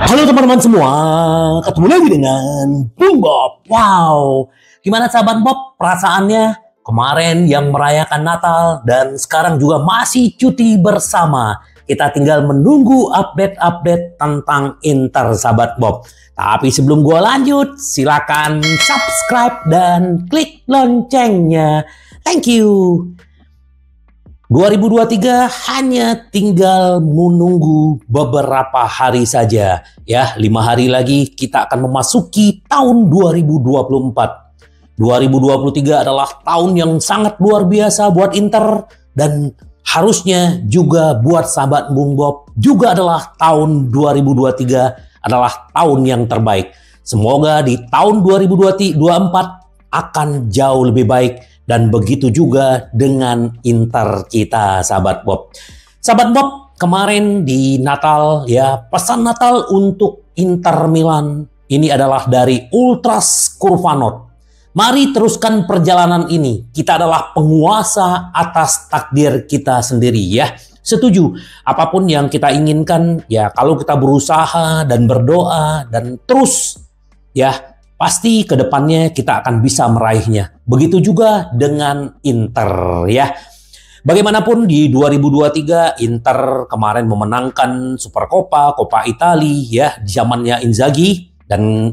Halo teman-teman semua, ketemu lagi dengan Bung Bob. Wow, gimana sahabat Bob perasaannya? Kemarin yang merayakan Natal dan sekarang juga masih cuti bersama. Kita tinggal menunggu update-update tentang Inter sahabat Bob. Tapi sebelum gua lanjut, silakan subscribe dan klik loncengnya. Thank you. 2023 hanya tinggal menunggu beberapa hari saja. Ya, 5 hari lagi kita akan memasuki tahun 2024. 2023 adalah tahun yang sangat luar biasa buat Inter dan harusnya juga buat sahabat Bung Bob juga adalah tahun 2023 adalah tahun yang terbaik. Semoga di tahun 2024 akan jauh lebih baik. Dan begitu juga dengan Inter kita, sahabat Bob. Sahabat Bob, kemarin di Natal, ya pesan Natal untuk Inter Milan ini adalah dari Ultras Kurvanot. Mari teruskan perjalanan ini. Kita adalah penguasa atas takdir kita sendiri, ya. Setuju, apapun yang kita inginkan, ya kalau kita berusaha dan berdoa dan terus, ya pasti ke depannya kita akan bisa meraihnya. Begitu juga dengan Inter, ya. Bagaimanapun di 2023 Inter kemarin memenangkan Supercoppa, Coppa Italia, ya, di zamannya Inzaghi dan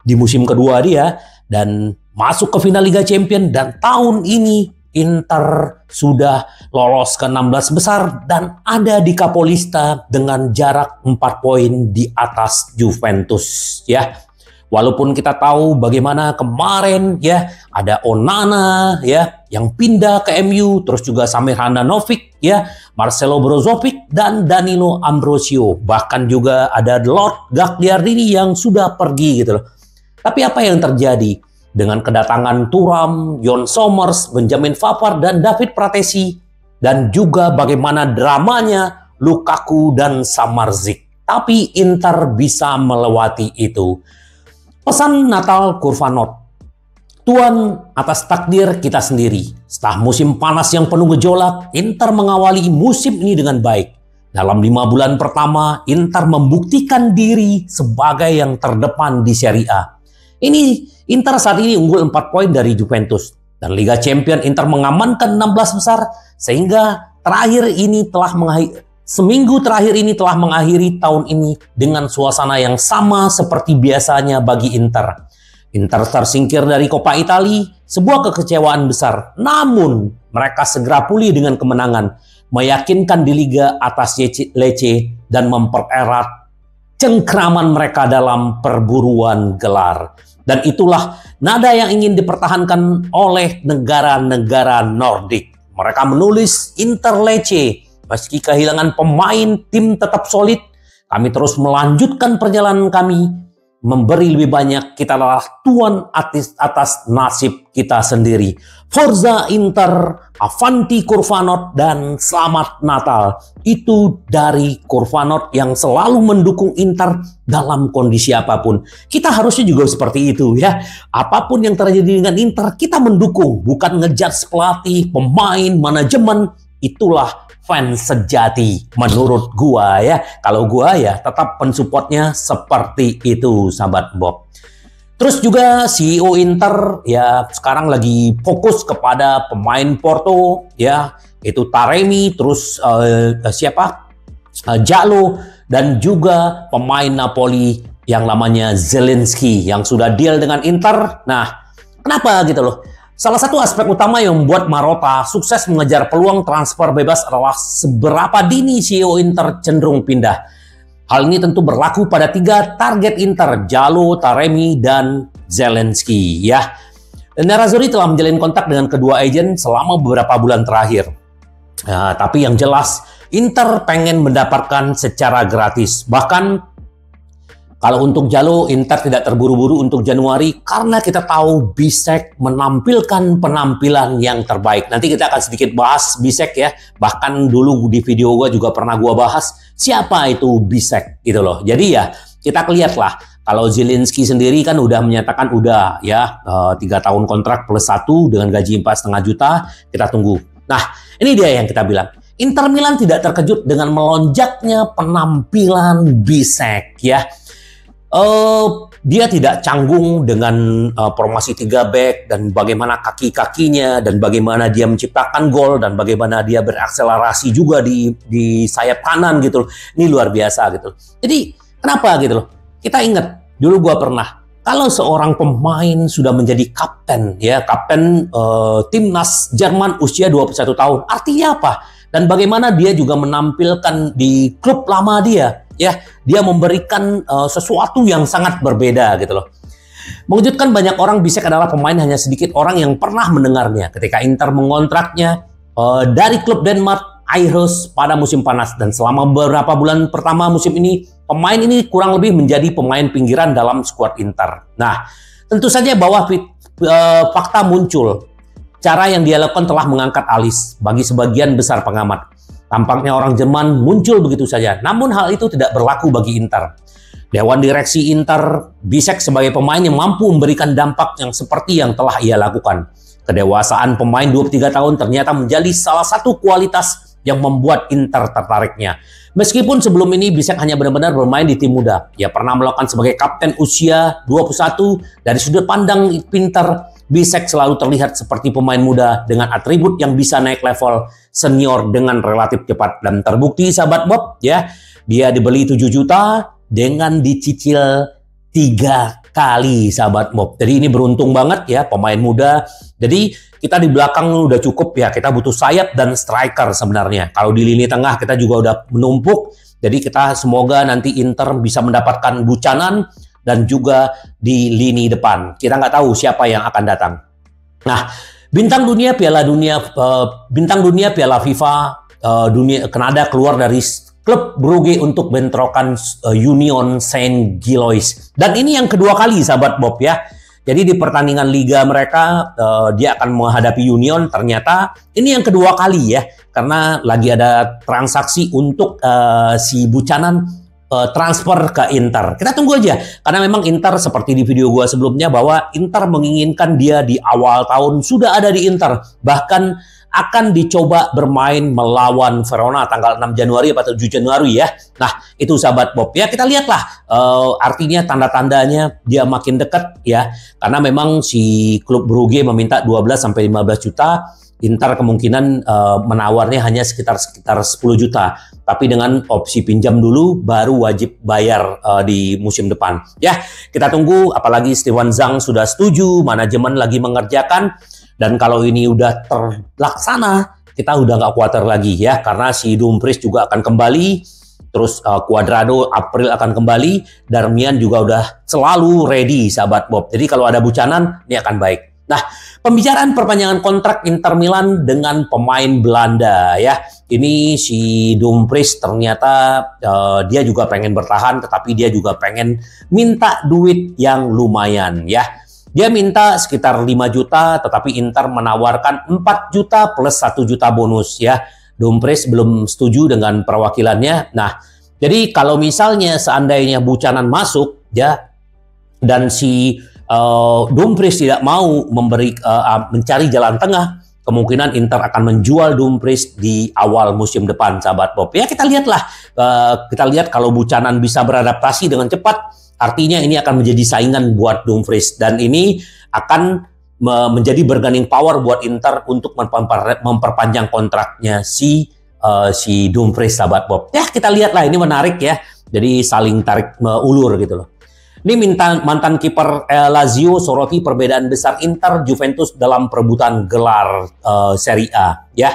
di musim kedua dia dan masuk ke final Liga Champions dan tahun ini Inter sudah lolos ke 16 besar dan ada di Capolista dengan jarak 4 poin di atas Juventus, ya. Walaupun kita tahu bagaimana kemarin ya ada Onana ya yang pindah ke MU, terus juga Samir Handanovic ya, Marcelo Brozovic dan Danilo Ambrosio, bahkan juga ada Lord Gagliardini yang sudah pergi gitu loh. Tapi apa yang terjadi dengan kedatangan Thuram, Yann Somers, Benjamin Pavard dan David Pratesi dan juga bagaimana dramanya Lukaku dan Samardzic. Tapi Inter bisa melewati itu. Pesan Natal Kurvanot, Tuhan atas takdir kita sendiri. Setelah musim panas yang penuh gejolak, Inter mengawali musim ini dengan baik. Dalam 5 bulan pertama, Inter membuktikan diri sebagai yang terdepan di Serie A. Inter saat ini unggul 4 poin dari Juventus. Dan Liga Champions Inter mengamankan 16 besar, sehingga seminggu terakhir ini telah mengakhiri tahun ini dengan suasana yang sama seperti biasanya bagi Inter. Inter tersingkir dari Coppa Italia, sebuah kekecewaan besar. Namun, mereka segera pulih dengan kemenangan, meyakinkan di Liga atas Lecce dan mempererat cengkraman mereka dalam perburuan gelar. Dan itulah nada yang ingin dipertahankan oleh negara-negara Nordik. Mereka menulis Inter Lecce. Meski kehilangan pemain, tim tetap solid. Kami terus melanjutkan perjalanan kami. Memberi lebih banyak, kita adalah tuan atas nasib kita sendiri. Forza Inter, Avanti Kurvanot, dan Selamat Natal. Itu dari Kurvanot yang selalu mendukung Inter dalam kondisi apapun. Kita harusnya juga seperti itu ya. Apapun yang terjadi dengan Inter, kita mendukung. Bukan ngejudge pelatih, pemain, manajemen. Itulah fans sejati menurut gua ya. Kalau gua ya tetap pensupportnya seperti itu sahabat Bob. Terus juga CEO Inter ya sekarang lagi fokus kepada pemain Porto ya, itu Taremi, terus Jallo dan juga pemain Napoli yang namanya Zelensky yang sudah deal dengan Inter. Nah, kenapa gitu loh? Salah satu aspek utama yang membuat Marotta sukses mengejar peluang transfer bebas adalah seberapa dini CEO Inter cenderung pindah. Hal ini tentu berlaku pada 3 target Inter, Jallo, Taremi, dan Zelensky. Ya, Nerazzurri telah menjalin kontak dengan kedua agen selama beberapa bulan terakhir. Tapi yang jelas, Inter pengen mendapatkan secara gratis. Bahkan kalau untuk Jallo, Inter tidak terburu-buru untuk Januari karena kita tahu Bisek menampilkan penampilan yang terbaik. Nanti kita akan sedikit bahas Bisek ya. Bahkan dulu di video gua juga pernah gua bahas siapa itu Bisek gitu loh. Jadi ya kita lihatlah. Kalau Zelensky sendiri kan udah menyatakan udah ya 3 tahun kontrak plus 1 dengan gaji 4,5 juta. Kita tunggu. Nah, ini dia yang kita bilang. Inter Milan tidak terkejut dengan melonjaknya penampilan Bisek ya. Dia tidak canggung dengan formasi 3 back dan bagaimana kaki-kakinya dan bagaimana dia menciptakan gol dan bagaimana dia berakselerasi juga di sayap kanan gitu loh. Ini luar biasa gitu. Jadi kenapa gitu loh? Kita ingat dulu gua pernah, kalau seorang pemain sudah menjadi kapten ya, kapten timnas Jerman usia 21 tahun, artinya apa? Dan bagaimana dia juga menampilkan di klub lama dia, ya, dia memberikan sesuatu yang sangat berbeda gitu loh. Mengejutkan banyak orang, Bisek adalah pemain hanya sedikit orang yang pernah mendengarnya ketika Inter mengontraknya dari klub Denmark Aarhus pada musim panas, dan selama beberapa bulan pertama musim ini pemain ini kurang lebih menjadi pemain pinggiran dalam skuad Inter. Nah, tentu saja bahwa fakta muncul. Cara yang dia lakukan telah mengangkat alis bagi sebagian besar pengamat. Tampaknya orang Jerman muncul begitu saja. Namun hal itu tidak berlaku bagi Inter. Dewan direksi Inter, Bisek sebagai pemain yang mampu memberikan dampak yang seperti yang telah ia lakukan. Kedewasaan pemain 23 tahun ternyata menjadi salah satu kualitas yang membuat Inter tertariknya. Meskipun sebelum ini Bisek hanya benar-benar bermain di tim muda. Ia pernah melakukan sebagai kapten usia 21. Dari sudut pandang pintar, Bisek selalu terlihat seperti pemain muda dengan atribut yang bisa naik level senior dengan relatif cepat. Dan terbukti sahabat Bob ya, dia dibeli 7 juta dengan dicicil 3 kali sahabat Bob. Jadi ini beruntung banget ya, pemain muda. Jadi kita di belakang udah cukup ya, kita butuh sayap dan striker sebenarnya. Kalau di lini tengah kita juga udah menumpuk. Jadi kita semoga nanti Inter bisa mendapatkan Buchanan dan juga di lini depan. Kita nggak tahu siapa yang akan datang. Nah, bintang dunia Piala FIFA Kanada keluar dari klub Brugge untuk bentrokan Union Saint-Gilloise. Dan ini yang kedua kali sahabat Bob ya. Jadi di pertandingan liga mereka dia akan menghadapi Union. Ternyata ini yang kedua kali ya, karena lagi ada transaksi untuk si Buchanan transfer ke Inter. Kita tunggu aja, karena memang Inter seperti di video gua sebelumnya bahwa Inter menginginkan dia di awal tahun sudah ada di Inter. Bahkan akan dicoba bermain melawan Verona tanggal 6 Januari atau 7 Januari ya. Nah, itu sahabat Bob. Ya, kita lihatlah artinya tanda-tandanya dia makin dekat ya. Karena memang si klub Brugge meminta 12 sampai 15 juta. Inter kemungkinan menawarnya hanya sekitar 10 juta. Tapi dengan opsi pinjam dulu baru wajib bayar di musim depan. Ya, kita tunggu, apalagi Steven Zhang sudah setuju, manajemen lagi mengerjakan. Dan kalau ini udah terlaksana, kita udah nggak khawatir lagi ya, karena si Dumfries juga akan kembali, terus Cuadrado April akan kembali, Darmian juga udah selalu ready sahabat Bob. Jadi kalau ada Buchanan, ini akan baik. Nah, pembicaraan perpanjangan kontrak Inter Milan dengan pemain Belanda ya. Ini si Dumfries ternyata dia juga pengen bertahan, tetapi dia juga pengen minta duit yang lumayan ya. Dia minta sekitar 5 juta, tetapi Inter menawarkan 4 juta plus 1 juta bonus ya. Dumfries belum setuju dengan perwakilannya. Nah, jadi kalau misalnya seandainya Buchanan masuk ya, dan si Dumfries tidak mau mencari jalan tengah, kemungkinan Inter akan menjual Dumfries di awal musim depan sahabat Bob. Ya, kita lihatlah, kita lihat kalau Buchanan bisa beradaptasi dengan cepat, artinya ini akan menjadi saingan buat Dumfries, dan ini akan menjadi bargaining power buat Inter untuk memperpanjang kontraknya si Dumfries sahabat Bob. Ya, kita lihatlah, ini menarik ya. Jadi saling tarik ulur gitu loh. Ini mantan kiper Lazio soroti perbedaan besar Inter Juventus dalam perebutan gelar Serie A ya.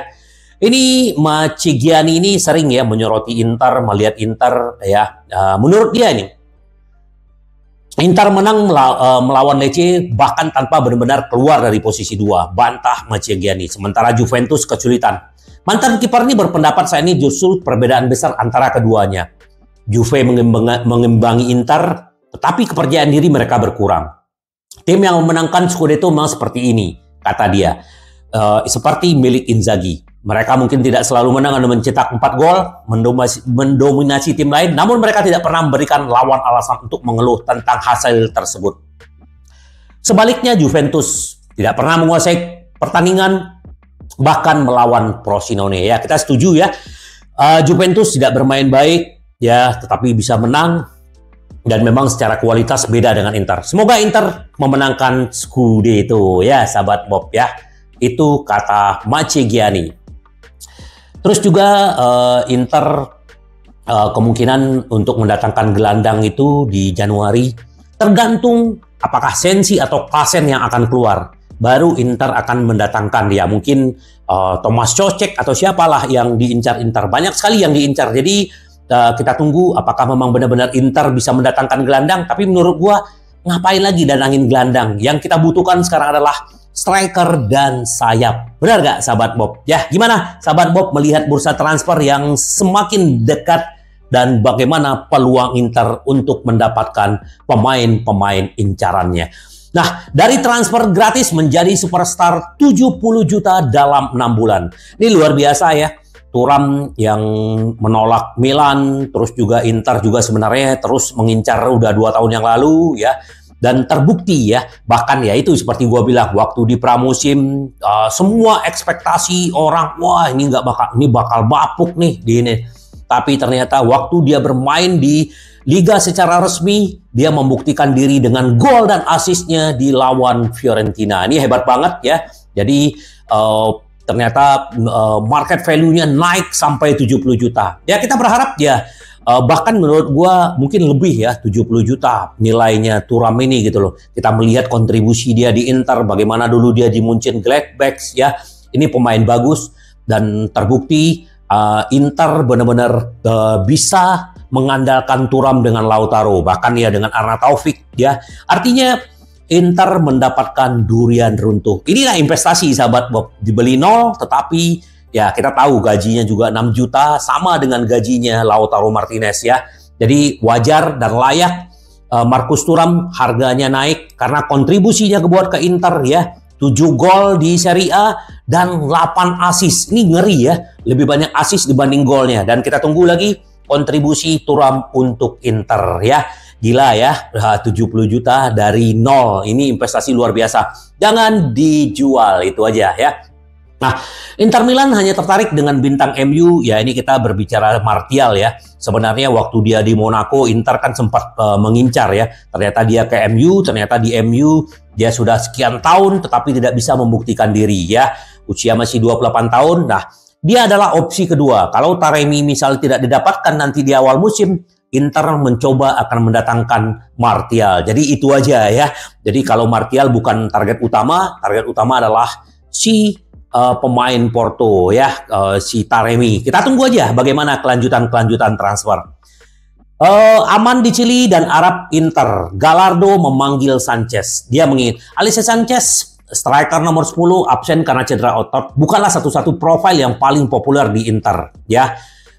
Ini Macigiani ini sering ya menyoroti Inter, melihat Inter ya. Menurut dia ini Inter menang melawan Lecce bahkan tanpa benar-benar keluar dari posisi 2, bantah Macigiani. Sementara Juventus kesulitan. Mantan kiper ini berpendapat saat ini justru perbedaan besar antara keduanya. Juve mengimbangi Inter, tetapi kepercayaan diri mereka berkurang. Tim yang memenangkan Scudetto memang seperti ini, kata dia. Seperti milik Inzaghi. Mereka mungkin tidak selalu menang dan mencetak 4 gol, mendominasi tim lain, namun mereka tidak pernah memberikan lawan alasan untuk mengeluh tentang hasil tersebut. Sebaliknya, Juventus tidak pernah menguasai pertandingan, bahkan melawan Frosinone ya. Kita setuju ya, Juventus tidak bermain baik ya, tetapi bisa menang dan memang secara kualitas beda dengan Inter. Semoga Inter memenangkan Scudetto ya sahabat Bob ya. Itu kata Macegiani. Terus juga Inter kemungkinan untuk mendatangkan gelandang itu di Januari, tergantung apakah Sensi atau Klasen yang akan keluar. Baru Inter akan mendatangkan ya, mungkin Thomas Soucek atau siapalah yang diincar Inter. Banyak sekali yang diincar. Jadi kita tunggu apakah memang benar-benar Inter bisa mendatangkan gelandang. Tapi menurut gua ngapain lagi danangin gelandang? Yang kita butuhkan sekarang adalah striker dan sayap. Benar gak sahabat Bob? Ya, gimana sahabat Bob melihat bursa transfer yang semakin dekat dan bagaimana peluang Inter untuk mendapatkan pemain-pemain incarannya? Nah, dari transfer gratis menjadi superstar 70 juta dalam 6 bulan. Ini luar biasa ya. Thuram yang menolak Milan, terus juga Inter juga sebenarnya terus mengincar udah 2 tahun yang lalu ya. Dan terbukti ya, bahkan ya itu seperti gua bilang waktu di pramusim semua ekspektasi orang, wah ini bakal bapuk nih di ini. Tapi ternyata waktu dia bermain di Liga secara resmi, dia membuktikan diri dengan gol dan asisnya di lawan Fiorentina. Ini hebat banget ya. Jadi ternyata market value-nya naik sampai 70 juta. Ya kita berharap ya, bahkan menurut gua mungkin lebih ya, 70 juta nilainya Thuram ini gitu loh. Kita melihat kontribusi dia di Inter, bagaimana dulu dia di Mönchengladbach ya. Ini pemain bagus dan terbukti Inter benar-benar bisa mengandalkan Thuram dengan Lautaro, bahkan ya dengan Arnautovic ya. Artinya Inter mendapatkan durian runtuh. Inilah investasi sahabat Bob, dibeli 0 tetapi ya kita tahu gajinya juga 6 juta sama dengan gajinya Lautaro Martinez ya. Jadi wajar dan layak Marcus Thuram harganya naik karena kontribusinya buat ke Inter ya. 7 gol di Serie A dan 8 assist. Ini ngeri ya, lebih banyak assist dibanding golnya. Dan kita tunggu lagi kontribusi Thuram untuk Inter ya. Gila ya, 70 juta dari 0. Ini investasi luar biasa. Jangan dijual, itu aja ya. Nah, Inter Milan hanya tertarik dengan bintang MU, ya ini kita berbicara Martial ya. Sebenarnya waktu dia di Monaco, Inter kan sempat mengincar ya. Ternyata dia ke MU, ternyata di MU dia sudah sekian tahun tetapi tidak bisa membuktikan diri ya. Usia masih 28 tahun, nah dia adalah opsi kedua. Kalau Taremi misalnya tidak didapatkan nanti di awal musim, Inter mencoba akan mendatangkan Martial. Jadi itu aja ya. Jadi kalau Martial bukan target utama adalah si pemain Porto ya, si Taremi. Kita tunggu aja bagaimana kelanjutan transfer. Aman di Chili dan Arab Inter. Gallardo memanggil Sanchez. Dia mengingat Alexis Sanchez, striker nomor 10, absen karena cedera otot. Bukanlah satu-satu profil yang paling populer di Inter ya.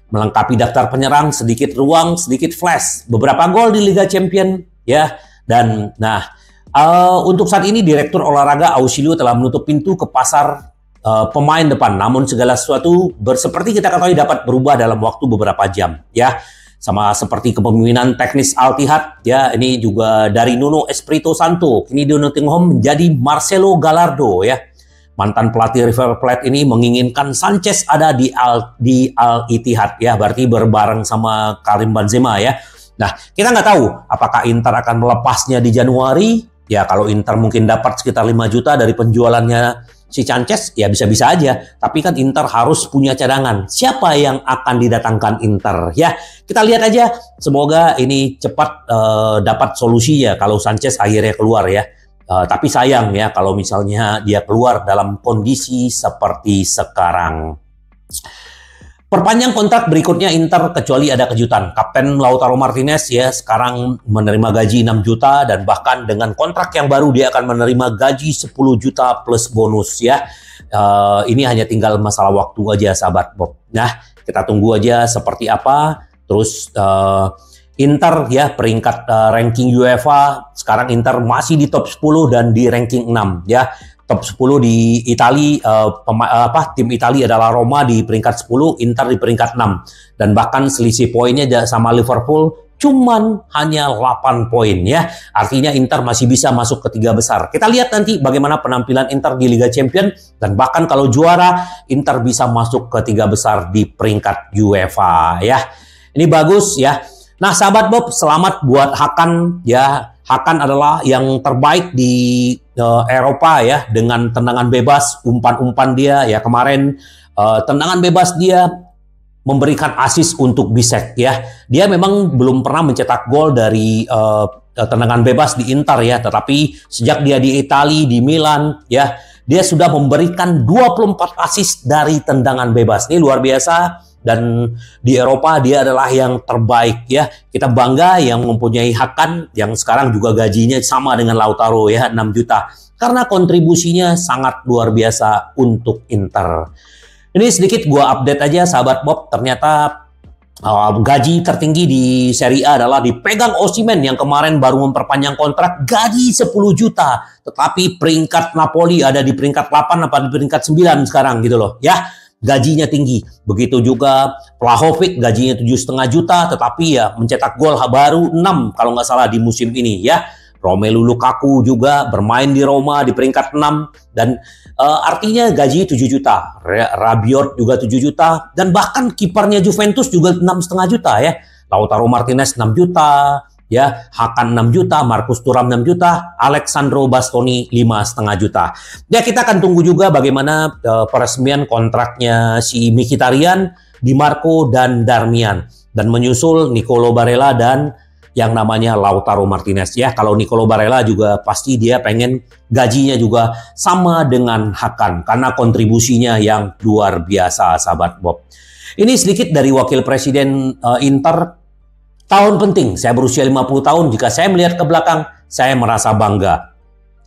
Melengkapi daftar penyerang, sedikit ruang, sedikit flash, beberapa gol di Liga Champion ya. Dan nah untuk saat ini Direktur Olahraga Ausilio telah menutup pintu ke pasar pemain depan. Namun segala sesuatu seperti kita ketahui dapat berubah dalam waktu beberapa jam ya. Sama seperti kepemimpinan teknis Al Ittihad ya, ini juga dari Nuno Espirito Santo kini di Nottingham menjadi Marcelo Gallardo ya. Mantan pelatih River Plate ini menginginkan Sanchez ada di Al Ittihad ya, berarti berbareng sama Karim Benzema ya. Nah, kita nggak tahu apakah Inter akan melepasnya di Januari. Ya, kalau Inter mungkin dapat sekitar 5 juta dari penjualannya si Sanchez, ya bisa-bisa aja. Tapi kan Inter harus punya cadangan. Siapa yang akan didatangkan Inter? Ya, kita lihat aja. Semoga ini cepat dapat solusi ya kalau Sanchez akhirnya keluar ya. Tapi sayang ya kalau misalnya dia keluar dalam kondisi seperti sekarang. Perpanjang kontrak berikutnya Inter kecuali ada kejutan. Kapten Lautaro Martinez ya sekarang menerima gaji 6 juta dan bahkan dengan kontrak yang baru dia akan menerima gaji 10 juta plus bonus ya. Ini hanya tinggal masalah waktu aja sahabat Bob. Nah, kita tunggu aja seperti apa. Terus Inter ya peringkat ranking UEFA sekarang Inter masih di top 10 dan di ranking 6 ya. Top 10 di Italia tim Italia adalah Roma di peringkat 10, Inter di peringkat 6 dan bahkan selisih poinnya sama Liverpool cuman hanya 8 poin ya. Artinya Inter masih bisa masuk ke 3 besar. Kita lihat nanti bagaimana penampilan Inter di Liga Champions, dan bahkan kalau juara Inter bisa masuk ke 3 besar di peringkat UEFA ya. Ini bagus ya. Nah, sahabat Bob, selamat buat Hakan ya. Hakan adalah yang terbaik di Eropa ya, dengan tendangan bebas, umpan-umpan dia ya kemarin, tendangan bebas dia memberikan assist untuk Bisek ya. Dia memang belum pernah mencetak gol dari tendangan bebas di Inter ya, tetapi sejak dia di Italia, di Milan ya, dia sudah memberikan 24 assist dari tendangan bebas. Ini luar biasa, dan di Eropa dia adalah yang terbaik ya. Kita bangga yang mempunyai Hakan yang sekarang juga gajinya sama dengan Lautaro ya, 6 juta. Karena kontribusinya sangat luar biasa untuk Inter. Ini sedikit gua update aja sahabat Bob, ternyata gaji tertinggi di Serie A adalah dipegang Osimhen yang kemarin baru memperpanjang kontrak, gaji 10 juta. Tetapi peringkat Napoli ada di peringkat 8 apa di peringkat 9 sekarang gitu loh ya. Gajinya tinggi. Begitu juga Vlahovic gajinya 7,5 juta, tetapi ya mencetak gol baru 6 kalau nggak salah di musim ini ya. Romelu Lukaku juga bermain di Roma di peringkat 6 dan artinya gaji 7 juta. Rabiot juga 7 juta dan bahkan kipernya Juventus juga 6,5 juta ya. Lautaro Martinez 6 juta ya, Hakan 6 juta, Marcus Thuram 6 juta, Alexandro Bastoni 5,5 juta. Ya, kita akan tunggu juga bagaimana peresmian kontraknya si Mkhitaryan, Di Marco dan Darmian, dan menyusul Nicolo Barella dan yang namanya Lautaro Martinez ya. Kalau Nicolo Barella juga pasti dia pengen gajinya juga sama dengan Hakan karena kontribusinya yang luar biasa sahabat Bob. Ini sedikit dari Wakil Presiden Inter. Tahun penting, saya berusia 50 tahun, jika saya melihat ke belakang saya merasa bangga.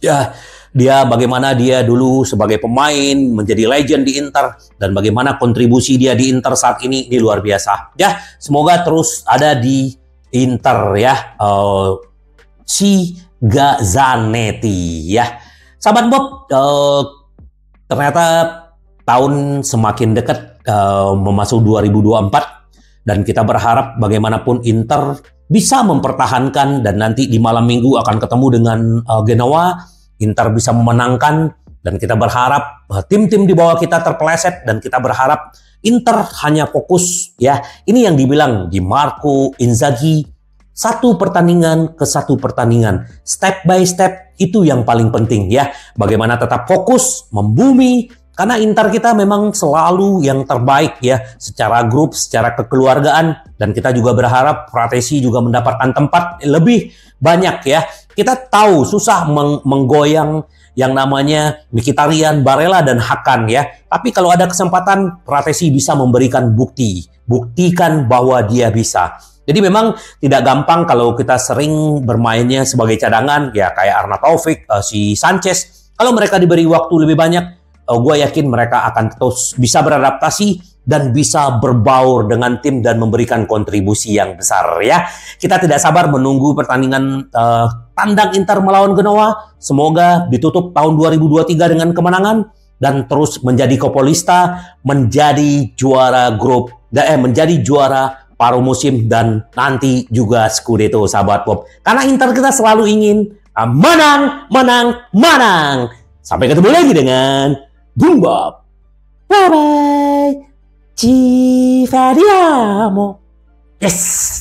Ya, dia bagaimana dia dulu sebagai pemain menjadi legend di Inter dan bagaimana kontribusi dia di Inter saat ini luar biasa. Ya, semoga terus ada di Inter ya, si Zanetti ya. Sahabat Bob, ternyata tahun semakin dekat memasuki 2024 dan kita berharap bagaimanapun Inter bisa mempertahankan, dan nanti di malam minggu akan ketemu dengan Genoa. Inter bisa memenangkan dan kita berharap tim-tim di bawah kita terpeleset, dan kita berharap Inter hanya fokus ya. Ini yang dibilang Di Marco, Inzaghi, satu pertandingan ke satu pertandingan, step by step, itu yang paling penting ya. Bagaimana tetap fokus, membumi, karena Inter kita memang selalu yang terbaik ya, secara grup, secara kekeluargaan, dan kita juga berharap Fratesi juga mendapatkan tempat lebih banyak ya. Kita tahu susah menggoyang yang namanya Mkhitaryan, Barella, dan Hakan ya. Tapi kalau ada kesempatan, Fratesi bisa memberikan bukti. Buktikan bahwa dia bisa. Jadi memang tidak gampang kalau kita sering bermainnya sebagai cadangan, ya kayak Arnautovic, si Sanchez. Kalau mereka diberi waktu lebih banyak, gue yakin mereka akan terus bisa beradaptasi dan bisa berbaur dengan tim dan memberikan kontribusi yang besar ya. Kita tidak sabar menunggu pertandingan tandang Inter melawan Genoa. Semoga ditutup tahun 2023 dengan kemenangan dan terus menjadi Copolista, menjadi juara grup, menjadi juara paruh musim dan nanti juga Scudetto sahabat Bob. Karena Inter kita selalu ingin menang, menang, menang. Sampai ketemu lagi dengan Bung Bob. Bye bye. Ci vediamo. Yes.